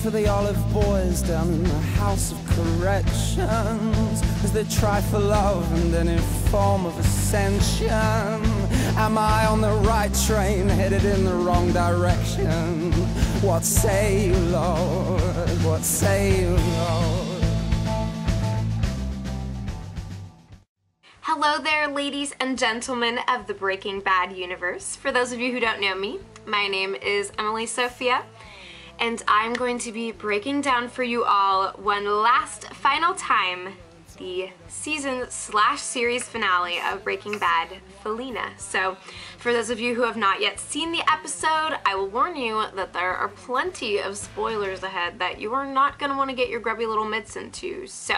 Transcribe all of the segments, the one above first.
for the olive boys down in the house of corrections, as they try for love and any form of ascension. Am I on the right train, headed in the wrong direction? What say you, Lord? What say you, Lord? Hello there, ladies and gentlemen of the Breaking Bad universe. For those of you who don't know me, my name is Emily Sophia, and I'm going to be breaking down for you all one last final time the season/series finale of Breaking Bad, Felina. So for those of you who have not yet seen the episode, I will warn you that there are plenty of spoilers ahead that you are not going to want to get your grubby little mitts into. So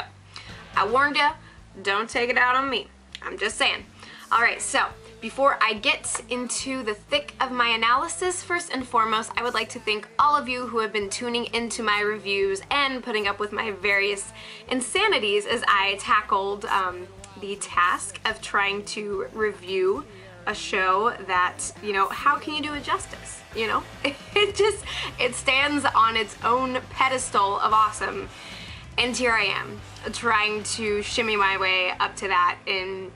I warned you, don't take it out on me. I'm just saying. Alright, so before I get into the thick of my analysis, first and foremost, I would like to thank all of you who have been tuning into my reviews and putting up with my various insanities as I tackled the task of trying to review a show that, you know, how can you do it justice? You know, it stands on its own pedestal of awesome. And here I am, trying to shimmy my way up to that and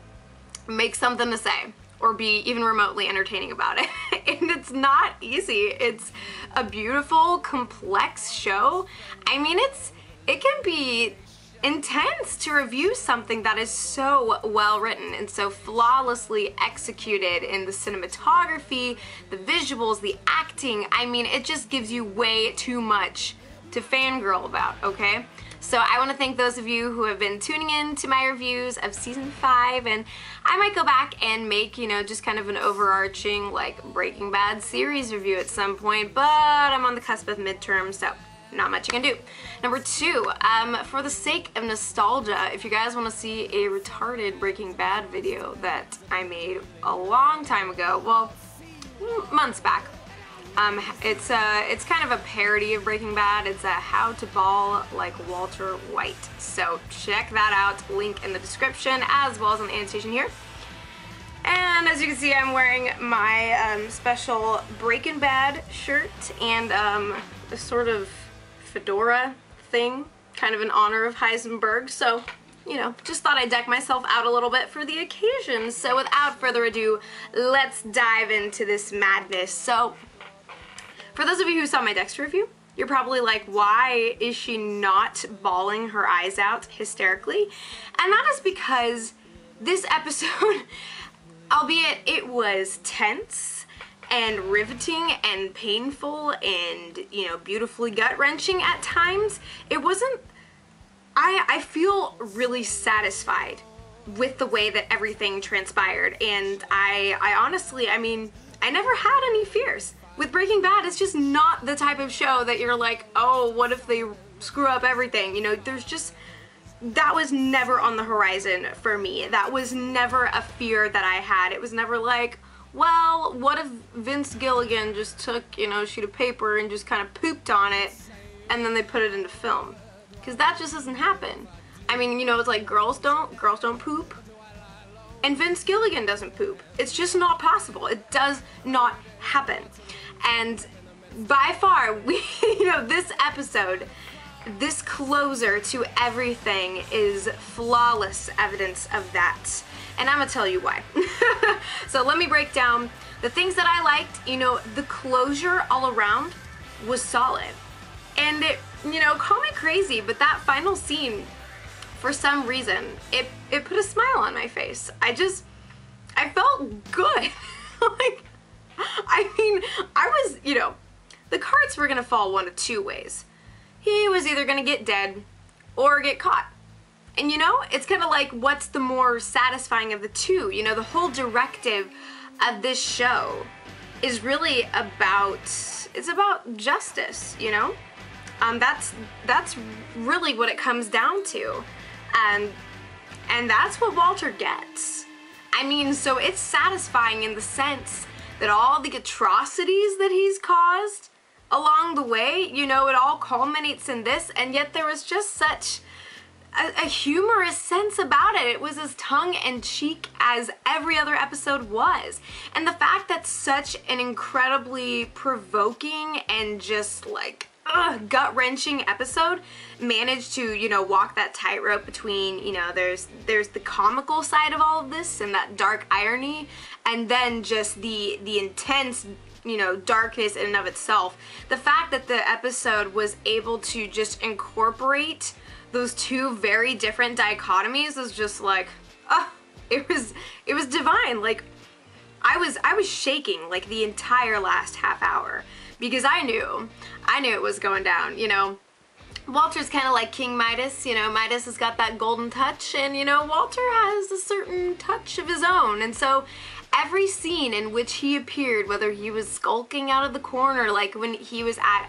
make something to say, or be even remotely entertaining about it. And it's not easy. It's a beautiful, complex show. I mean, it can be intense to review something that is so well written and so flawlessly executed in the cinematography, the visuals, the acting. I mean, it just gives you way too much to fangirl about, okay? So I want to thank those of you who have been tuning in to my reviews of season 5, and I might go back and make, you know, just kind of an overarching like Breaking Bad series review at some point, but I'm on the cusp of midterm, so not much you can do. Number 2, for the sake of nostalgia, if you guys want to see a retarded Breaking Bad video that I made a long time ago, well, months back, it's kind of a parody of Breaking Bad. It's a how to ball like Walter White. So check that out, link in the description as well as on the annotation here. And as you can see, I'm wearing my special Breaking Bad shirt and a sort of fedora thing, kind of in honor of Heisenberg. So, you know, just thought I'd deck myself out a little bit for the occasion. So without further ado, let's dive into this madness. So for those of you who saw my Dexter review, you're probably like, why is she not bawling her eyes out hysterically? And that is because this episode, albeit it was tense and riveting and painful and, you know, beautifully gut-wrenching at times, it wasn't, I feel really satisfied with the way that everything transpired. And I honestly, I mean, I never had any fears. With Breaking Bad, it's just not the type of show that you're like, oh, what if they screw up everything? You know, there's just, that was never on the horizon for me. That was never a fear that I had. It was never like, well, what if Vince Gilligan just took, you know, a sheet of paper and just kind of pooped on it and then they put it into film? Because that just doesn't happen. I mean, you know, it's like girls don't poop. And Vince Gilligan doesn't poop. It's just not possible. It does not happen. And by far, you know, this episode, this closer to everything is flawless evidence of that. And I'm gonna tell you why. So let me break down the things that I liked. You know, the closure all around was solid. And it, you know, call me crazy, but that final scene, for some reason, it put a smile on my face. I felt good. Like, I mean, I was, you know, the cards were gonna fall one of two ways. He was either gonna get dead or get caught. And you know, it's kind of like, what's the more satisfying of the two? You know, the whole directive of this show is really about, it's about justice, you know? That's really what it comes down to. And that's what Walter gets. I mean, so it's satisfying in the sense that all the atrocities that he's caused along the way, you know, it all culminates in this, and yet there was just such a humorous sense about it. It was as tongue-in-cheek as every other episode was. And the fact that such an incredibly provoking and just like, gut-wrenching episode managed to, you know, walk that tightrope between, you know, there's the comical side of all of this and that dark irony, and then just the intense, you know, darkness in and of itself. The fact that the episode was able to just incorporate those two very different dichotomies was just like, it was divine. Like, I was shaking like the entire last half hour, because I knew it was going down, you know. Walter's kind of like King Midas, you know. Midas has got that golden touch, and, you know, Walter has a certain touch of his own. And so every scene in which he appeared, whether he was skulking out of the corner, like when he was at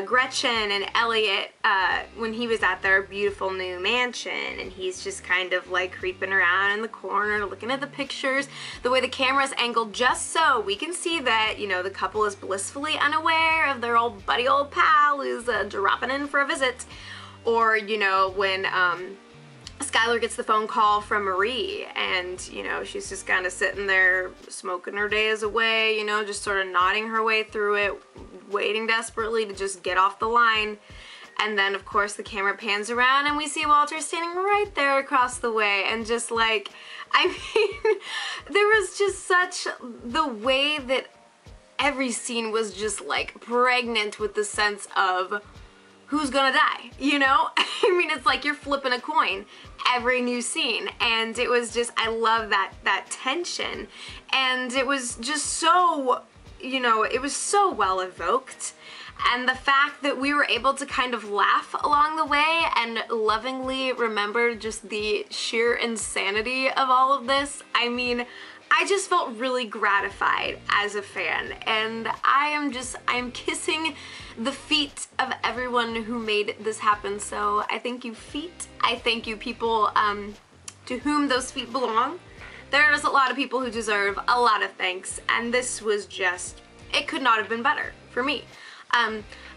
Gretchen and Elliot, when he was at their beautiful new mansion, and he's just kind of like creeping around in the corner looking at the pictures, the way the camera's angled just so we can see that, you know, the couple is blissfully unaware of their old buddy old pal who's dropping in for a visit. Or, you know, when Skylar gets the phone call from Marie, and, you know, she's just kind of sitting there smoking her days away, you know, just sort of nodding her way through it, waiting desperately to just get off the line. And then, of course, the camera pans around and we see Walter standing right there across the way, and just like, I mean, there was just such, the way that every scene was just like pregnant with the sense of who's gonna die, you know? I mean, it's like you're flipping a coin every new scene, and it was just, I love that tension, and it was just so, you know, it was so well evoked. And the fact that we were able to kind of laugh along the way and lovingly remember just the sheer insanity of all of this, I mean, I just felt really gratified as a fan, and I am kissing the feet of everyone who made this happen. So I thank you, feet. I thank you, people to whom those feet belong. There's a lot of people who deserve a lot of thanks, and this was just, it could not have been better for me.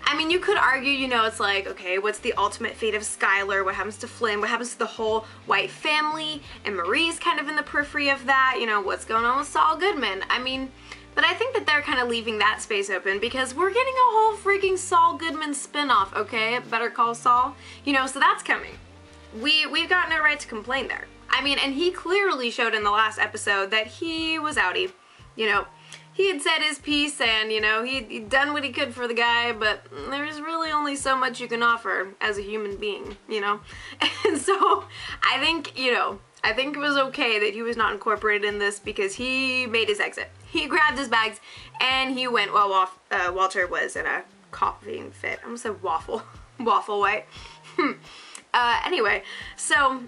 I mean, you could argue, you know, it's like, okay, what's the ultimate fate of Skylar? What happens to Flynn? What happens to the whole White family? And Marie's kind of in the periphery of that, you know, what's going on with Saul Goodman? I mean, but I think that they're kind of leaving that space open, because we're getting a whole freaking Saul Goodman spinoff, okay? Better Call Saul, you know, so that's coming. We've got no right to complain there. I mean, and he clearly showed in the last episode that he was outie, you know. He had said his piece, and, you know, he'd done what he could for the guy, but there's really only so much you can offer as a human being, you know? And so I think, you know, I think it was okay that he was not incorporated in this, because he made his exit. He grabbed his bags and he went while Walter was in a coughing fit. I almost said waffle. Waffle White. Anyway, so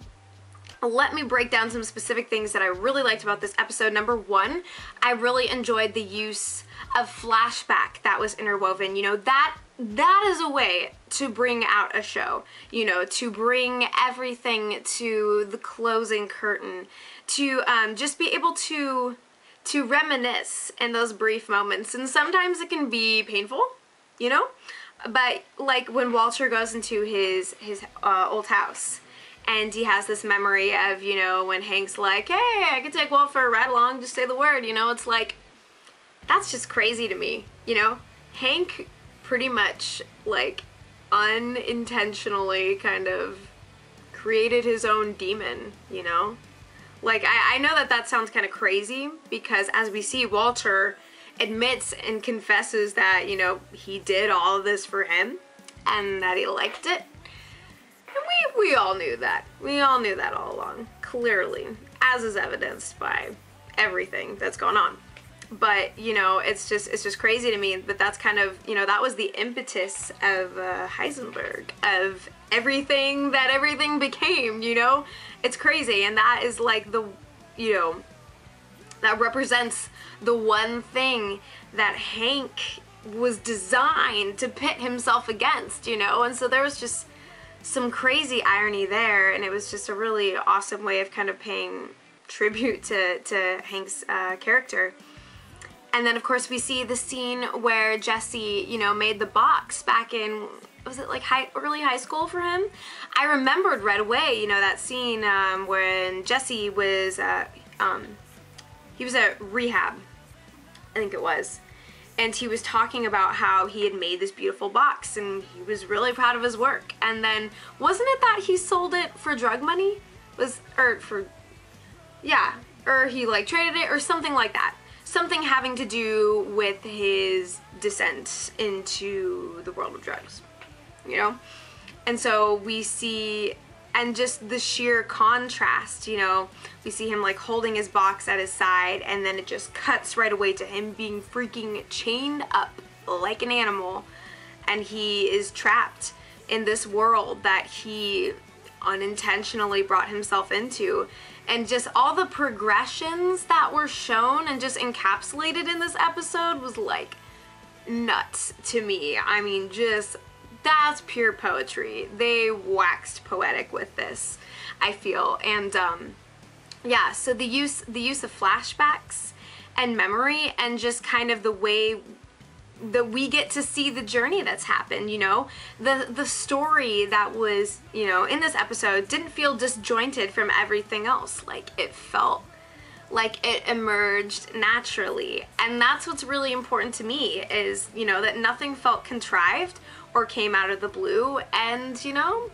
let me break down some specific things that I really liked about this episode. Number one, I really enjoyed the use of flashback that was interwoven. You know, that is a way to bring out a show, you know, to bring everything to the closing curtain, to just be able to reminisce in those brief moments. And sometimes it can be painful, you know, but like when Walter goes into his old house, and he has this memory of, you know, when Hank's like, hey, I could take Walt for a ride along, just say the word, you know, it's like, that's just crazy to me, you know? Hank pretty much, like, unintentionally kind of created his own demon, you know? Like, I know that sounds kind of crazy, because as we see, Walter admits and confesses that, you know, he did all of this for him, and that he liked it. We all knew that. We all knew that all along, clearly, as is evidenced by everything that's gone on. But, you know, it's just crazy to me that that's kind of, you know, that was the impetus of Heisenberg, of everything that everything became, you know? It's crazy, and that is like the, you know, that represents the one thing that Hank was designed to pit himself against, you know? And so there was just some crazy irony there, and it was just a really awesome way of kind of paying tribute to Hank's character. And then, of course, we see the scene where Jesse, you know, made the box back in, was it like early high school for him? I remembered right away, you know, that scene when Jesse was, he was at rehab, I think it was. and he was talking about how he had made this beautiful box and he was really proud of his work. And then wasn't it that he sold it for drug money? Or he like traded it or something like that. Something having to do with his descent into the world of drugs, you know? And so we see, and just the sheer contrast, you know, we see him like holding his box at his side, and then it just cuts right away to him being freaking chained up like an animal, and he is trapped in this world that he unintentionally brought himself into. And just all the progressions that were shown and just encapsulated in this episode was like nuts to me. I mean, just, that's pure poetry. They waxed poetic with this, I feel. And yeah, so the use of flashbacks and memory, and just kind of the way that we get to see the journey that's happened, you know? The story that was, you know, in this episode didn't feel disjointed from everything else. Like, it felt like it emerged naturally. And that's what's really important to me, is, you know, that nothing felt contrived or came out of the blue. And, you know,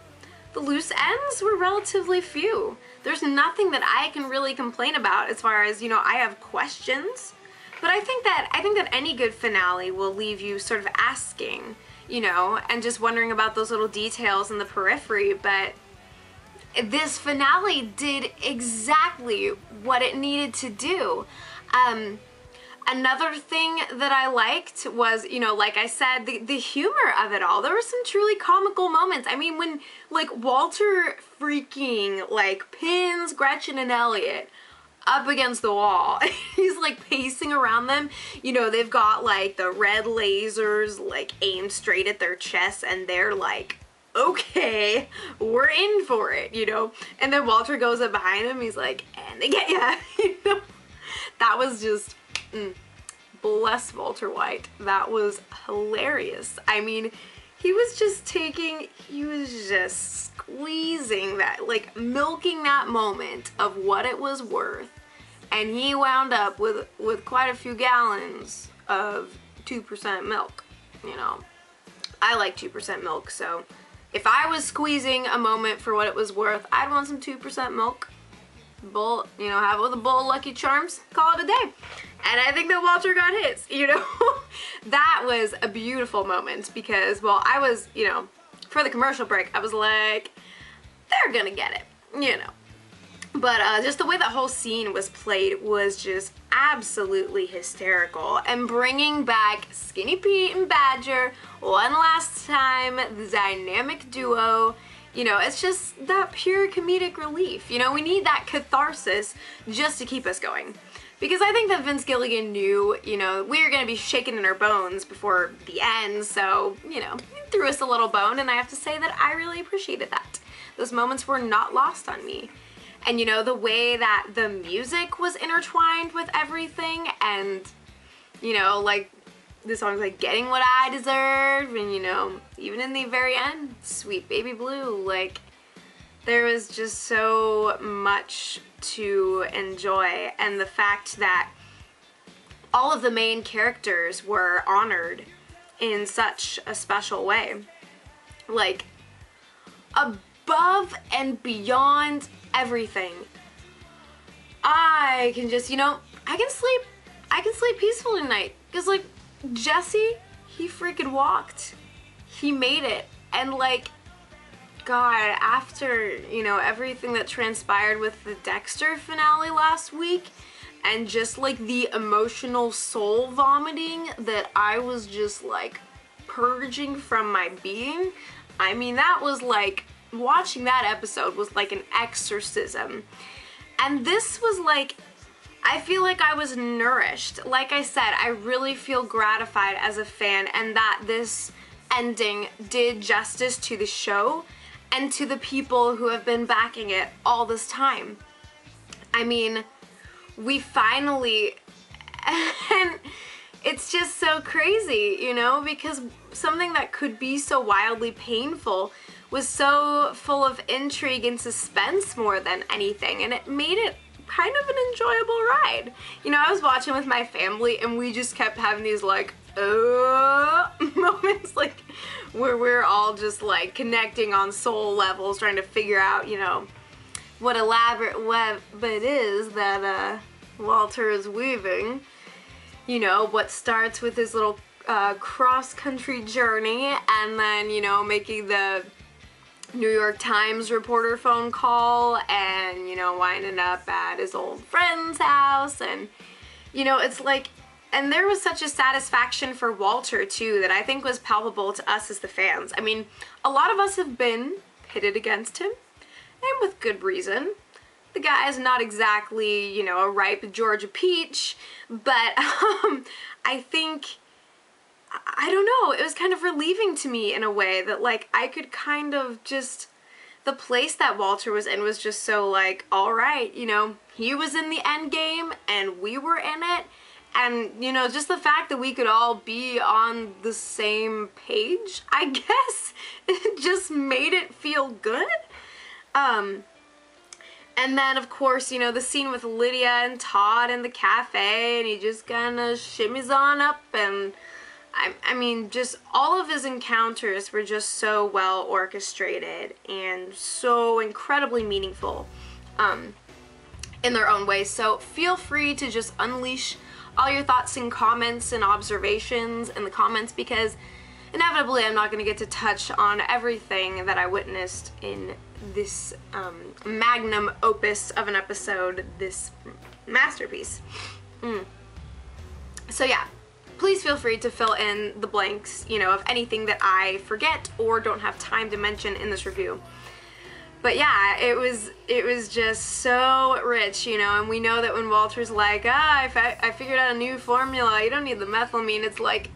the loose ends were relatively few. There's nothing that I can really complain about as far as, you know, I have questions. But I think that any good finale will leave you sort of asking, you know, and just wondering about those little details in the periphery. But this finale did exactly what it needed to do. Another thing that I liked was, you know, like I said, the humor of it all. There were some truly comical moments. I mean, when, like, Walter freaking, like, pins Gretchen and Elliot up against the wall. He's like pacing around them. You know, they've got like the red lasers like aimed straight at their chests, and they're like, okay, we're in for it, you know? And then Walter goes up behind him, he's like, and they get ya, you know? That was just, bless Walter White. That was hilarious. I mean, he was just squeezing that, like milking that moment of what it was worth, and he wound up with quite a few gallons of 2% milk, you know. I like 2% milk, so if I was squeezing a moment for what it was worth, I'd want some 2% milk. Bowl, you know, have it with a bowl of Lucky Charms, call it a day. And I think that Walter got his, you know. That was a beautiful moment because, well, I was, you know, for the commercial break, I was like, they're gonna get it, you know. But just the way that whole scene was played was just absolutely hysterical. And bringing back Skinny Pete and Badger one last time, the dynamic duo, you know, it's just that pure comedic relief. You know, we need that catharsis just to keep us going. Because I think that Vince Gilligan knew, you know, we were going to be shaking in our bones before the end, so, you know, he threw us a little bone, and I have to say that I really appreciated that. Those moments were not lost on me. And, you know, the way that the music was intertwined with everything, and, you know, like, the song's like, Getting What I Deserve, and, you know, even in the very end, Sweet Baby Blue, like, there was just so much to enjoy, and the fact that all of the main characters were honored in such a special way. Like, above and beyond everything. I can just, you know, I can sleep peacefully tonight. Because, like, Jesse, he freaking walked. He made it. And, like, God, after, you know, everything that transpired with the Dexter finale last week, and just, like, the emotional soul vomiting that I was just, like, purging from my being, I mean, that was, like, watching that episode was like an exorcism. And this was, like, I feel like I was nourished. Like I said, I really feel gratified as a fan, and that this ending did justice to the show and to the people who have been backing it all this time. I mean, we finally, and it's just so crazy, you know, because something that could be so wildly painful was so full of intrigue and suspense more than anything, and it made it kind of an enjoyable ride. You know, I was watching with my family and we just kept having these like, moments, like where we're all just like connecting on soul levels, trying to figure out, you know, what elaborate web it is that Walter is weaving. You know, what starts with his little cross-country journey and then, you know, making the New York Times reporter phone call and, you know, winding up at his old friend's house. And, you know, it's like, and there was such a satisfaction for Walter too that I think was palpable to us as the fans. I mean, a lot of us have been pitted against him, and with good reason. The guy is not exactly, you know, a ripe Georgia peach, but I think, I don't know, it was kind of relieving to me in a way that, like, I could kind of just, the place that Walter was in was just so, like, alright, you know, he was in the end game and we were in it, and, you know, just the fact that we could all be on the same page, I guess, it just made it feel good. And then, of course, you know, the scene with Lydia and Todd in the cafe, and he just kind of shimmies on up, and I mean, just all of his encounters were just so well orchestrated and so incredibly meaningful in their own way. So feel free to just unleash all your thoughts and comments and observations in the comments, because inevitably I'm not going to get to touch on everything that I witnessed in this magnum opus of an episode, this masterpiece. So yeah, please feel free to fill in the blanks, you know, of anything that I forget or don't have time to mention in this review. But yeah, it was just so rich, you know, and we know that when Walter's like, I figured out a new formula, you don't need the methylamine, it's like,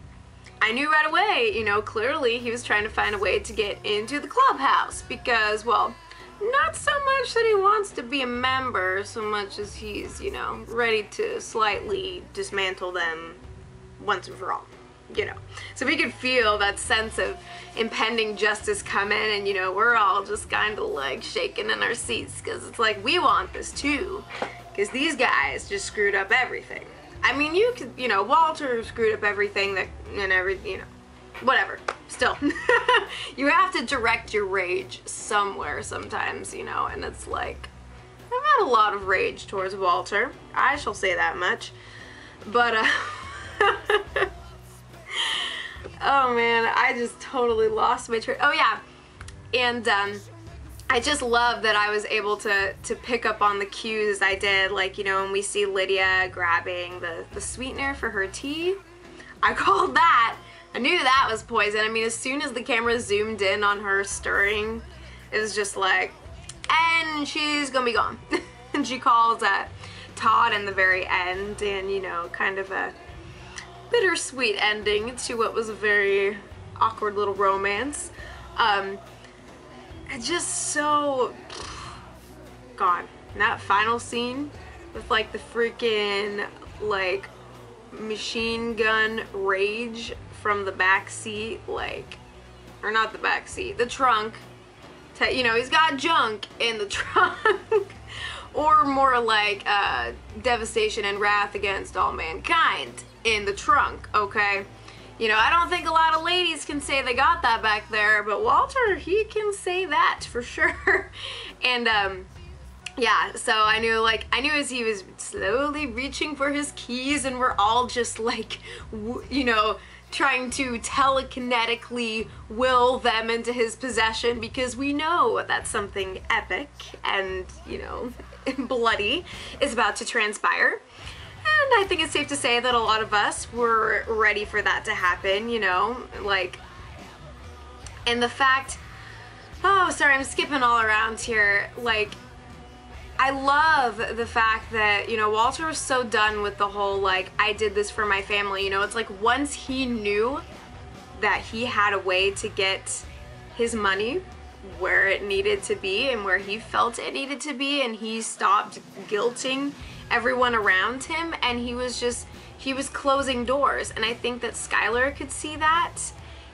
I knew right away, you know, clearly he was trying to find a way to get into the clubhouse because, well, not so much that he wants to be a member so much as he's, you know, ready to slightly dismantle them once and for all, you know. So we could feel that sense of impending justice come in, and, you know, we're all just kind of like shaking in our seats because it's like, we want this too, because these guys just screwed up everything. I mean, you could, you know, Walter screwed up everything that, and you know, whatever. Still, you have to direct your rage somewhere sometimes, you know, and it's like, I've had a lot of rage towards Walter. I shall say that much. But, oh man, I just totally lost my train. Oh yeah, and, I just love that I was able to pick up on the cues as I did, like, you know, when we see Lydia grabbing the sweetener for her tea. I called that. I knew that was poison. I mean, as soon as the camera zoomed in on her stirring, it was just like, and she's gonna be gone. And she calls Todd in the very end, and, you know, kind of a bittersweet ending to what was a very awkward little romance. Just so, God, that final scene with like the freaking like machine gun rage from the back seat, like, or not the back seat, the trunk, you know, he's got junk in the trunk, or more like devastation and wrath against all mankind in the trunk, okay? You know, I don't think a lot of ladies can say they got that back there, but Walter, he can say that for sure. And, yeah, so I knew as he was slowly reaching for his keys, and we're all just like, you know, trying to telekinetically will them into his possession, because we know that something epic and, you know, bloody is about to transpire. And I think it's safe to say that a lot of us were ready for that to happen, you know, like, and the fact, oh, sorry, I'm skipping all around here, like, I love the fact that, you know, Walter was so done with the whole, like, I did this for my family, you know, it's like once he knew that he had a way to get his money where it needed to be and where he felt it needed to be, and he stopped guilting everyone around him, and he was closing doors. And I think that Skylar could see that,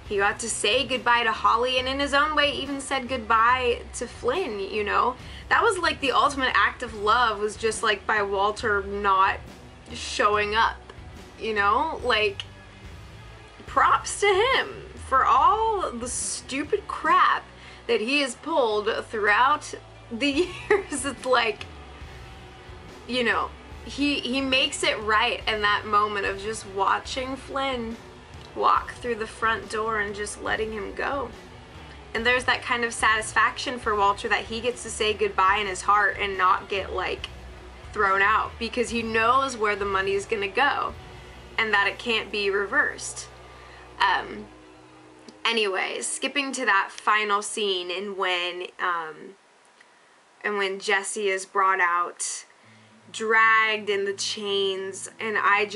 He got to say goodbye to Holly, and in his own way even said goodbye to Flynn, you know? That was like the ultimate act of love, was just like by Walter not showing up, you know? Like, props to him for all the stupid crap that he has pulled throughout the years. It's like, you know, he makes it right in that moment of just watching Flynn walk through the front door and just letting him go. And there's that kind of satisfaction for Walter that he gets to say goodbye in his heart and not get like thrown out, because he knows where the money is gonna go and that it can't be reversed. Anyways, skipping to that final scene and when Jesse is brought out, dragged in the chains, and I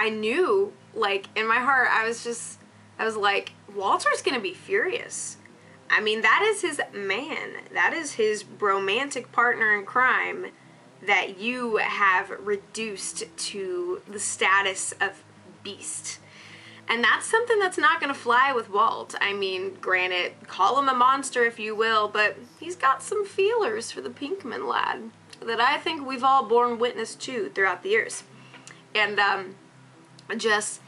knew, like, in my heart, I was like, Walter's gonna be furious. I mean, that is his man. That is his romantic partner in crime that you have reduced to the status of beast. And that's something that's not gonna fly with Walt. I mean, granted, call him a monster if you will, but he's got some feelers for the Pinkman lad that I think we've all borne witness to throughout the years. And just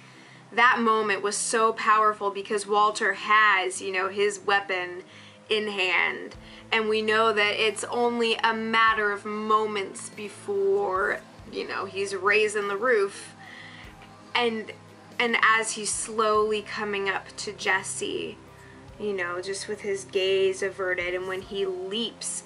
that moment was so powerful because Walter has, you know, his weapon in hand, and we know that it's only a matter of moments before, you know, he's raising the roof. And as he's slowly coming up to Jesse, you know, just with his gaze averted, and when he leaps,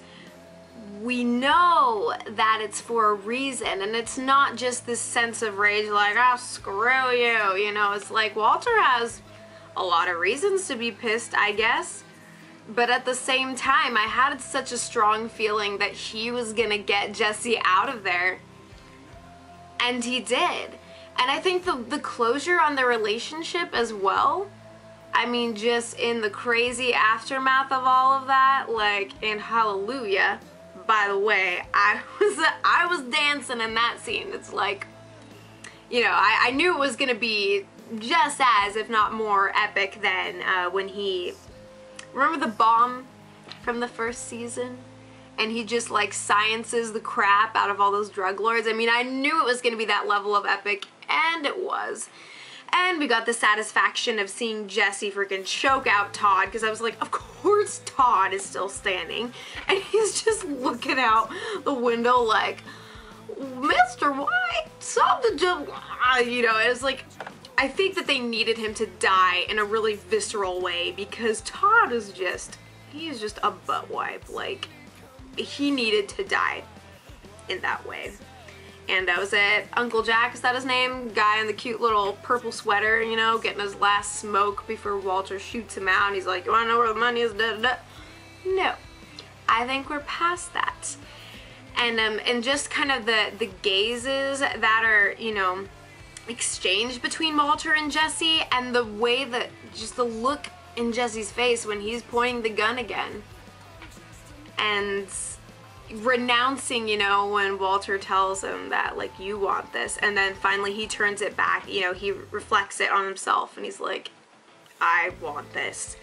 we know that it's for a reason, and it's not just this sense of rage like, oh, screw you, you know. It's like Walter has a lot of reasons to be pissed, I guess, but at the same time, I had such a strong feeling that he was gonna get Jesse out of there, and he did. And I think the closure on the relationship as well, I mean, just in the crazy aftermath of all of that, like in Hallelujah, by the way, I was dancing in that scene. It's like, you know, I knew it was gonna be just as, if not more, epic than when he, remember the bomb from the first season? And he just like sciences the crap out of all those drug lords. I mean, I knew it was gonna be that level of epic, and it was. And we got the satisfaction of seeing Jesse freaking choke out Todd, because I was like, of course Todd is still standing. And he's just looking out the window like, Mr. White, something just, you know, it was like, I think that they needed him to die in a really visceral way, because Todd is just, he's just a butt wipe. Like, he needed to die in that way. And was it Uncle Jack, is that his name? Guy in the cute little purple sweater, you know, getting his last smoke before Walter shoots him out, and he's like, you wanna know where the money is? Da, da, da. No, I think we're past that. And just kind of the gazes that are, you know, exchanged between Walter and Jesse, and the way that, just the look in Jesse's face when he's pointing the gun again. And renouncing, you know, when Walter tells him that, like, you want this, and then finally he turns it back, you know, he reflects it on himself, and he's like, I want this.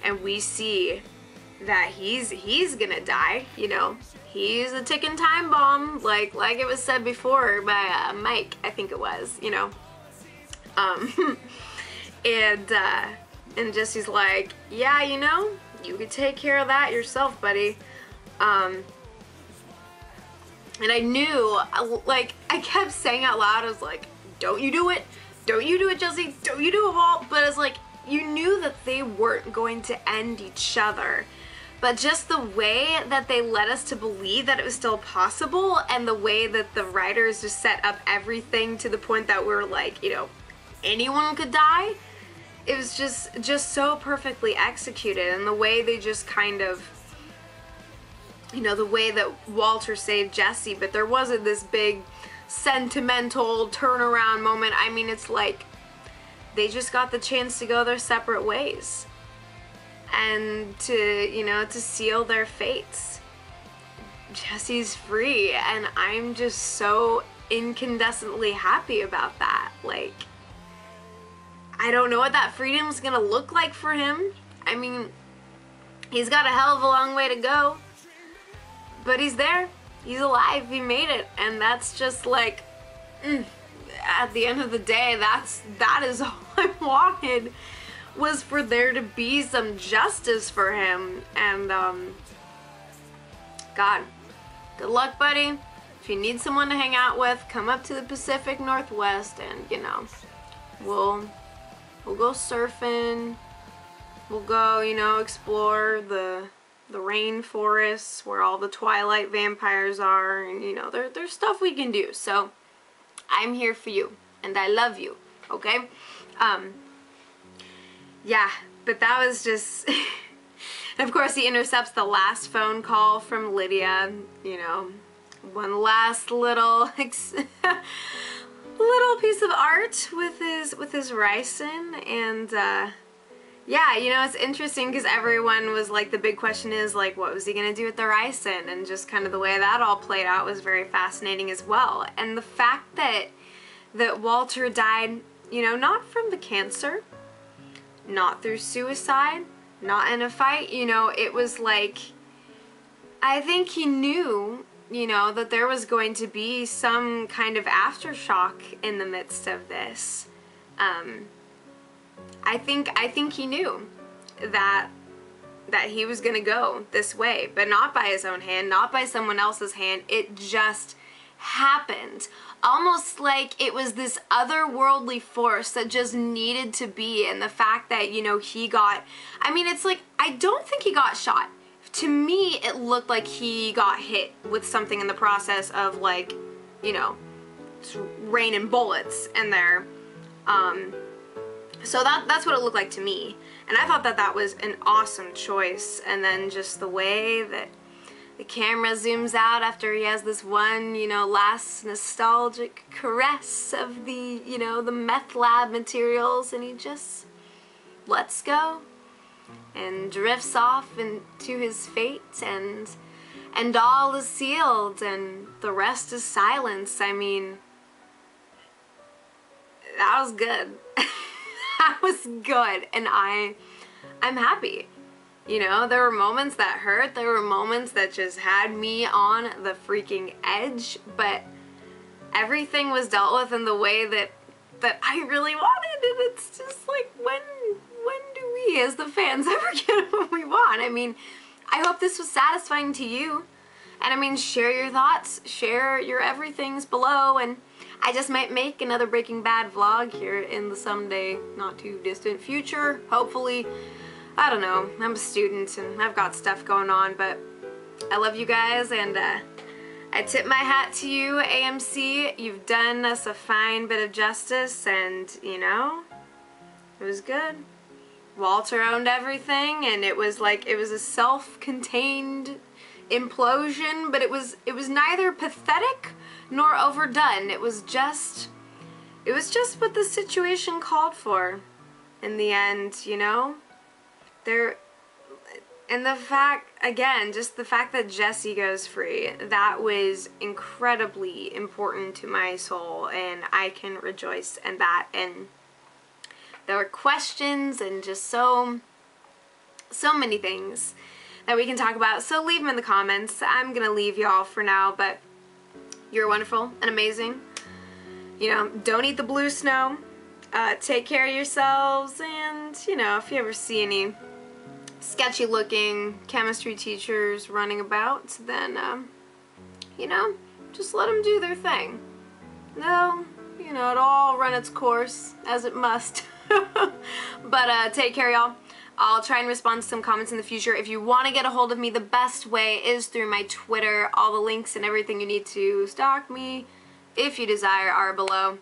And we see that he's gonna die, you know, he's a ticking time bomb, like it was said before by Mike, I think it was, you know, and Jesse's like, yeah, you know, you could take care of that yourself, buddy. And I knew, like, I kept saying out loud, I was like, don't you do it, Jesse, don't you do it, Walt. But it's like, you knew that they weren't going to end each other, but just the way that they led us to believe that it was still possible, and the way that the writers just set up everything to the point that we were like, you know, anyone could die, it was just so perfectly executed. And the way they just kind of, you know, the way that Walter saved Jesse, but there wasn't this big sentimental turnaround moment. I mean, it's like they just got the chance to go their separate ways and to, you know, to seal their fates. Jesse's free, and I'm just so incandescently happy about that. Like, I don't know what that freedom's gonna look like for him. I mean, he's got a hell of a long way to go, but he's there. He's alive. He made it, and that's just like, at the end of the day, that is all I wanted, was for there to be some justice for him. And God, good luck, buddy. If you need someone to hang out with, come up to the Pacific Northwest, and you know, we'll go surfing. We'll go, you know, explore the rainforests where all the Twilight vampires are, and you know, there's stuff we can do. So I'm here for you, and I love you, okay? Yeah, but that was just and of course he intercepts the last phone call from Lydia, you know, one last little little piece of art with his ricin. And yeah, you know, it's interesting because everyone was like, the big question is like, what was he gonna do with the ricin? And just kind of the way that all played out was very fascinating as well. And the fact that Walter died, you know, not from the cancer, not through suicide, not in a fight, you know, it was like, I think he knew, you know, that there was going to be some kind of aftershock in the midst of this. I think he knew that he was gonna go this way, but not by his own hand, not by someone else's hand. It just happened. Almost like it was this otherworldly force that just needed to be. And the fact that, you know, he got, I mean, it's like, I don't think he got shot. To me, it looked like he got hit with something in the process of, like, you know, raining bullets in there. So that's what it looked like to me. And I thought that was an awesome choice. And then just the way that the camera zooms out after he has this one, you know, last nostalgic caress of the, you know, the meth lab materials, and he just lets go and drifts off into his fate, and all is sealed, and the rest is silence. I mean, that was good. That was good, and I'm happy. You know, there were moments that hurt, there were moments that just had me on the freaking edge, but everything was dealt with in the way that I really wanted, and it's just like, when do we as the fans ever get what we want? I mean, I hope this was satisfying to you, and I mean, share your thoughts, share your everythings below, and I just might make another Breaking Bad vlog here in the someday not too distant future, hopefully. I don't know, I'm a student and I've got stuff going on, but I love you guys, and I tip my hat to you, AMC. You've done us a fine bit of justice, and you know, it was good. Walter owned everything, and it was like, it was a self-contained implosion, but it was neither pathetic nor overdone. It was just what the situation called for in the end, you know? And the fact, again, just the fact that Jesse goes free, that was incredibly important to my soul, and I can rejoice in that. And there were questions and just so many things that we can talk about, so leave them in the comments. I'm gonna leave y'all for now, but you're wonderful and amazing. You know, don't eat the blue snow. Take care of yourselves, and you know, if you ever see any sketchy looking chemistry teachers running about, then you know, just let them do their thing. No, you know, it'll all run its course as it must. But take care, y'all. I'll try and respond to some comments in the future. If you want to get a hold of me, the best way is through my Twitter. All the links and everything you need to stalk me, if you desire, are below.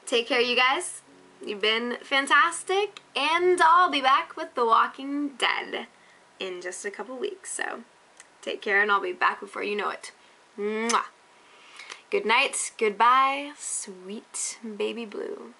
Take care, you guys. You've been fantastic, and I'll be back with The Walking Dead in just a couple weeks. So take care, and I'll be back before you know it. Mwah. Good night, goodbye, sweet baby blue.